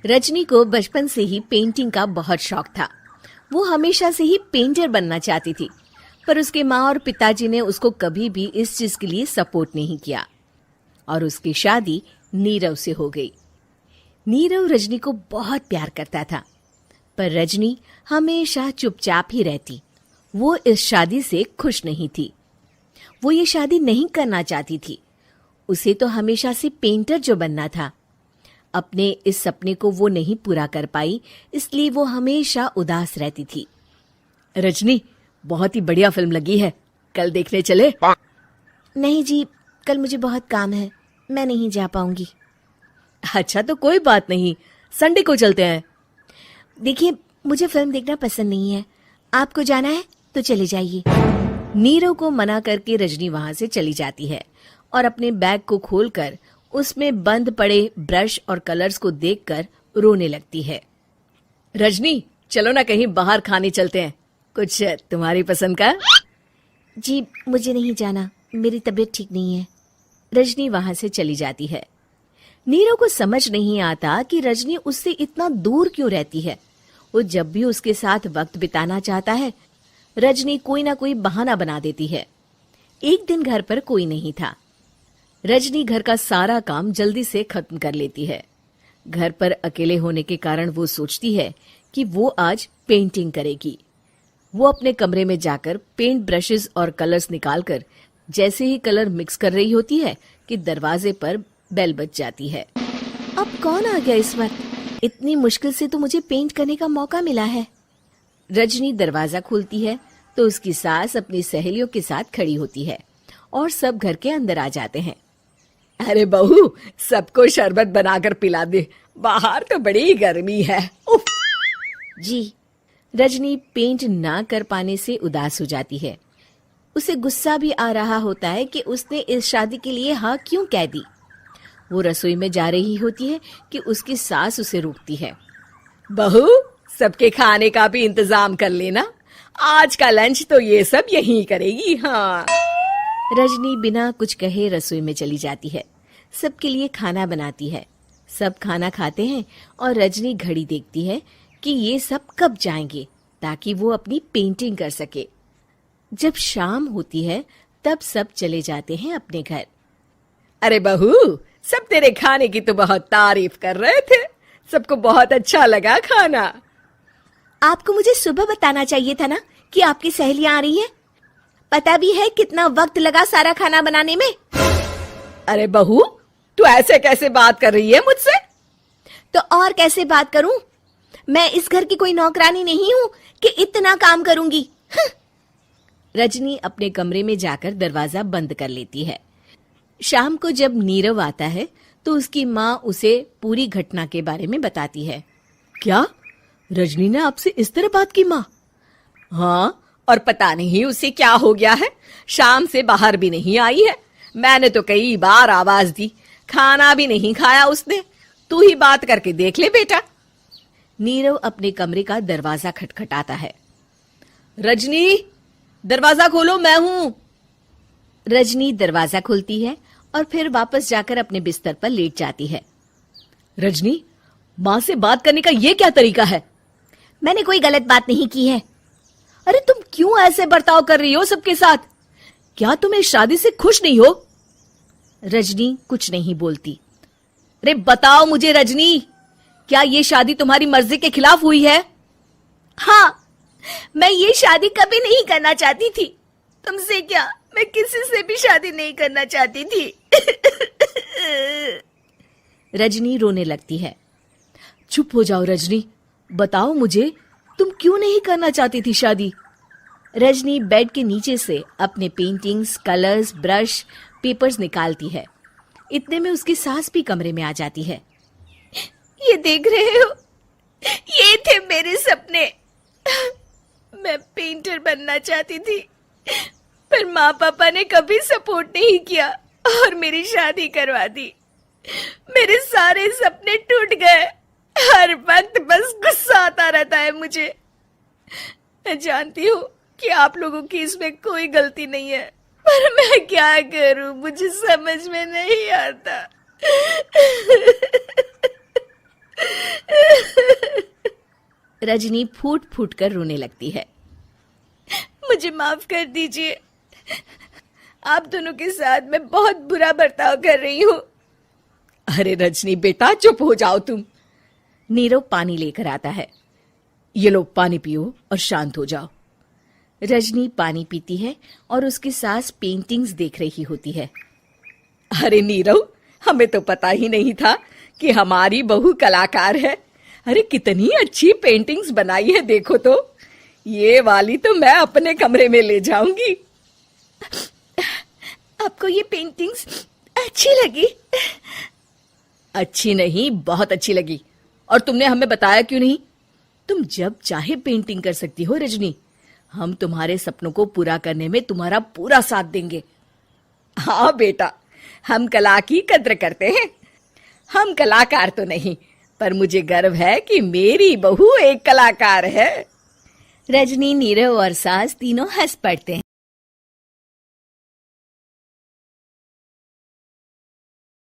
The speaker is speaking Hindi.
रजनी को बचपन से ही पेंटिंग का बहुत शौक था। वो हमेशा से ही पेंटर बनना चाहती थी, पर उसके माँ और पिताजी ने उसको कभी भी इस चीज के लिए सपोर्ट नहीं किया और उसकी शादी नीरव से हो गई। नीरव रजनी को बहुत प्यार करता था, पर रजनी हमेशा चुपचाप ही रहती। वो इस शादी से खुश नहीं थी। वो ये शादी नहीं करना चाहती थी। उसे तो हमेशा से पेंटर जो बनना था। अपने इस सपने को वो नहीं पूरा कर पाई, इसलिए वो हमेशा उदास रहती थी। रजनी, बहुत ही बढ़िया फिल्म लगी है, कल देखने चले? नहीं जी, कल मुझे बहुत काम है, मैं नहीं जा पाऊंगी। अच्छा तो कोई बात नहीं, संडे को चलते हैं। देखिए, मुझे फिल्म देखना पसंद नहीं है। आपको जाना है तो चले जाइए। नीरव को मना करके रजनी वहां से चली जाती है और अपने बैग को खोलकर उसमें बंद पड़े ब्रश और कलर्स को देखकर रोने लगती है। रजनी, चलो ना कहीं बाहर खाने चलते हैं, कुछ तुम्हारी पसंद का। जी, मुझे नहीं जाना, मेरी तबीयत ठीक नहीं है। रजनी वहां से चली जाती है। नीरव को समझ नहीं आता कि रजनी उससे इतना दूर क्यों रहती है। वो जब भी उसके साथ वक्त बिताना चाहता है, रजनी कोई ना कोई बहाना बना देती है। एक दिन घर पर कोई नहीं था। रजनी घर का सारा काम जल्दी से खत्म कर लेती है। घर पर अकेले होने के कारण वो सोचती है कि वो आज पेंटिंग करेगी। वो अपने कमरे में जाकर पेंट ब्रशेस और कलर्स निकालकर जैसे ही कलर मिक्स कर रही होती है कि दरवाजे पर बेल बज जाती है। अब कौन आ गया इस वक्त? इतनी मुश्किल से तो मुझे पेंट करने का मौका मिला है। रजनी दरवाजा खोलती है तो उसकी सास अपनी सहेलियों के साथ खड़ी होती है और सब घर के अंदर आ जाते हैं। अरे बहू, सबको शरबत बनाकर पिला दे, बाहर तो बड़ी गर्मी है। उफ। जी। रजनी पेंट ना कर पाने से उदास हो जाती है। उसे गुस्सा भी आ रहा होता है कि उसने इस शादी के लिए हाँ क्यों कह दी। वो रसोई में जा रही होती है कि उसकी सास उसे रोकती है। बहू, सबके खाने का भी इंतजाम कर लेना, आज का लंच तो ये सब यहीं करेगी। हाँ। रजनी बिना कुछ कहे रसोई में चली जाती है। सबके लिए खाना बनाती है। सब खाना खाते हैं और रजनी घड़ी देखती है कि ये सब कब जाएंगे ताकि वो अपनी पेंटिंग कर सके। जब शाम होती है तब सब चले जाते हैं अपने घर। अरे बहू, सब तेरे खाने की तो बहुत तारीफ कर रहे थे, सबको बहुत अच्छा लगा खाना। आपको मुझे सुबह बताना चाहिए था ना कि आपकी सहेलियां आ रही हैं। पता भी है कितना वक्त लगा सारा खाना बनाने में। अरे बहू, तू ऐसे कैसे बात कर रही है मुझसे? तो और कैसे बात करूं? मैं इस घर की कोई नौकरानी नहीं हूं कि इतना काम करूंगी। रजनी अपने कमरे में जाकर दरवाजा बंद कर लेती है। शाम को जब नीरव आता है तो उसकी माँ उसे पूरी घटना के बारे में बताती है। क्या रजनी ने आपसे इस तरह बात की माँ? हाँ, और पता नहीं उसे क्या हो गया है, शाम से बाहर भी नहीं आई है। मैंने तो कई बार आवाज दी, खाना भी नहीं खाया उसने। तू ही बात करके देख ले बेटा। नीरव अपने कमरे का दरवाजा खटखटाता है। रजनी, दरवाजा खोलो, मैं हूं। रजनी दरवाजा खोलती है और फिर वापस जाकर अपने बिस्तर पर लेट जाती है। रजनी, माँ से बात करने का ये क्या तरीका है? मैंने कोई गलत बात नहीं की है। अरे तुम क्यों ऐसे बर्ताव कर रही हो सबके साथ? क्या तुम इस शादी से खुश नहीं हो? रजनी कुछ नहीं बोलती। अरे बताओ मुझे रजनी, क्या ये शादी तुम्हारी मर्जी के खिलाफ हुई है? हाँ, मैं ये शादी कभी नहीं करना चाहती थी। तुमसे क्या, मैं किसी से भी शादी नहीं करना चाहती थी। रजनी रोने लगती है। चुप हो जाओ रजनी, बताओ मुझे, तुम क्यों नहीं करना चाहती थी शादी? रजनी बेड के नीचे से अपने पेंटिंग्स, कलर्स, ब्रश, पेपर्स निकालती है। इतने में उसकी सास भी कमरे में आ जाती है। ये देख रहे हो, ये थे मेरे सपने। मैं पेंटर बनना चाहती थी, पर माँ पापा ने कभी सपोर्ट नहीं किया और मेरी शादी करवा दी। मेरे सारे सपने टूट गए। हर वक्त बस गुस्सा आता रहता है मुझे। मैं जानती हूँ कि आप लोगों की इसमें कोई गलती नहीं है, पर मैं क्या करूँ, मुझे समझ में नहीं आता। रजनी फूट फूट कर रोने लगती है। मुझे माफ कर दीजिए, आप दोनों के साथ मैं बहुत बुरा बर्ताव कर रही हूँ। अरे रजनी बेटा, चुप हो जाओ तुम। नीरव पानी लेकर आता है। ये लो पानी पियो और शांत हो जाओ। रजनी पानी पीती है और उसकी सास पेंटिंग्स देख रही होती है। अरे नीरव, हमें तो पता ही नहीं था कि हमारी बहू कलाकार है। अरे कितनी अच्छी पेंटिंग्स बनाई है, देखो तो। ये वाली तो मैं अपने कमरे में ले जाऊंगी। आपको ये पेंटिंग्स अच्छी लगी? अच्छी नहीं, बहुत अच्छी लगी। और तुमने हमें बताया क्यों नहीं? तुम जब चाहे पेंटिंग कर सकती हो रजनी। हम तुम्हारे सपनों को पूरा करने में तुम्हारा पूरा साथ देंगे। हाँ बेटा, हम कला की कद्र करते हैं। हम कलाकार तो नहीं, पर मुझे गर्व है कि मेरी बहू एक कलाकार है। रजनी, नीरव और सास तीनों हंस पड़ते हैं।